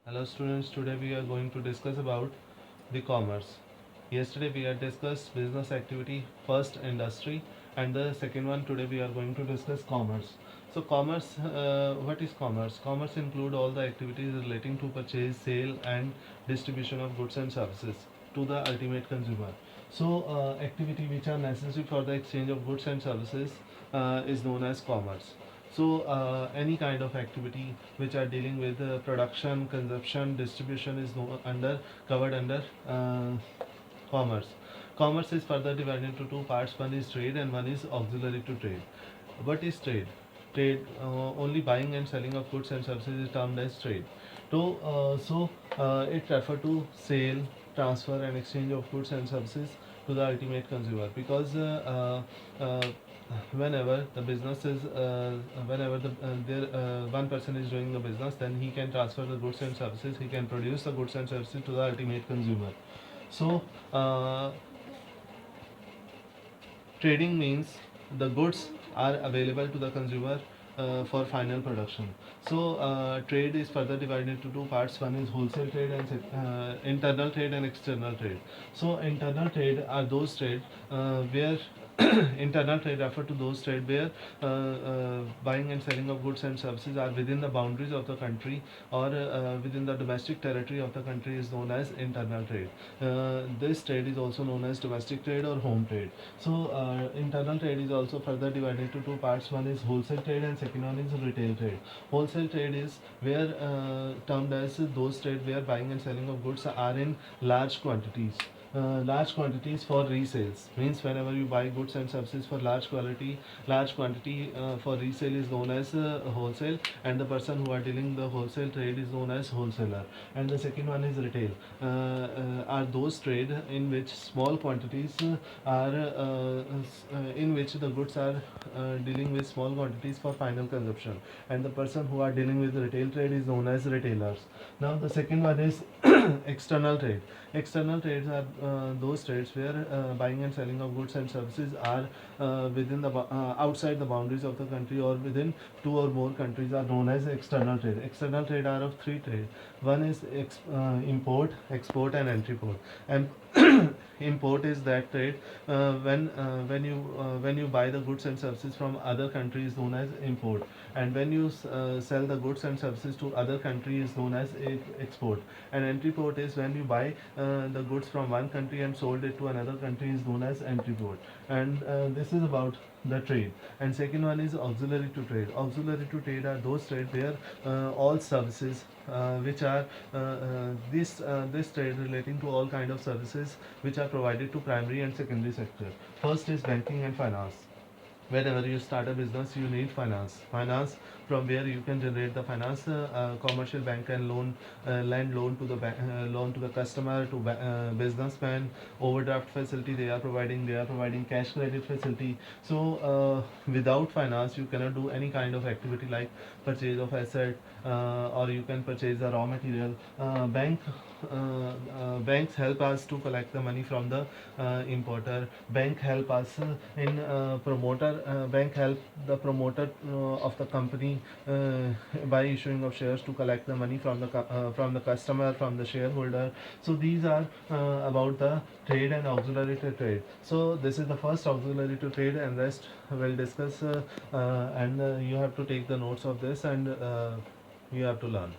Hello students, today we are going to discuss about the commerce. Yesterday we had discussed business activity, first industry, and the second one today we are going to discuss commerce. So commerce, what is commerce? Commerce include all the activities relating to purchase, sale and distribution of goods and services to the ultimate consumer. So activity which are necessary for the exchange of goods and services is known as commerce. So any kind of activity which are dealing with production, consumption, distribution is covered under commerce. Commerce is further divided into two parts. One is trade and one is auxiliary to trade. What is trade? Trade, only buying and selling of goods and services is termed as trade. It refers to sale, transfer and exchange of goods and services to the ultimate consumer, because whenever the business is whenever one person is doing the business, then he can transfer the goods and services, he can produce the goods and services to the ultimate consumer. So trading means the goods are available to the consumer for final production. So trade is further divided into two parts. One is wholesale trade and internal trade and external trade. So internal trade are those trade where internal trade refer to those trade where buying and selling of goods and services are within the boundaries of the country or within the domestic territory of the country is known as internal trade. This trade is also known as domestic trade or home trade. So internal trade is also further divided into two parts. One is wholesale trade and second one is retail trade. Wholesale trade is where termed as those trade where buying and selling of goods are in large quantities. Large quantities for resales means whenever you buy goods and services for large quantity for resale is known as wholesale, and the person who are dealing the wholesale trade is known as wholesaler. And the second one is retail, are those trade in which small quantities are in which the goods are dealing with small quantities for final consumption, and the person who are dealing with retail trade is known as retailers. Now the second one is external trade. External trades are those trades where buying and selling of goods and services are within the outside the boundaries of the country or within two or more countries are known as external trade. External trade are of three trade. One is import, export and entry port. And import is that trade when you buy the goods and services from other countries known as import, and when you sell the goods and services to other countries is known as export. And entry port is when you buy the goods from one country and sold it to another country is known as entry port. And this is about the trade. And second one is auxiliary to trade. Auxiliary to trade are those trade where all services which are this trade relating to all kind of services which are provided to primary and secondary sector. First is banking and finance. Whenever you start a business, you need finance from where you can generate the finance. Commercial bank can lend loan to the loan to the customer, to businessman. Overdraft facility they are providing cash credit facility. So without finance you cannot do any kind of activity like purchase of asset, or you can purchase the raw material. Banks help us to collect the money from the importer. Bank help us in bank help the promoter of the company by issuing of shares to collect the money from the customer, from the shareholder. So these are about the trade and auxiliary to trade. So this is the first auxiliary to trade, and rest we'll discuss and you have to take the notes of this, and you have to learn.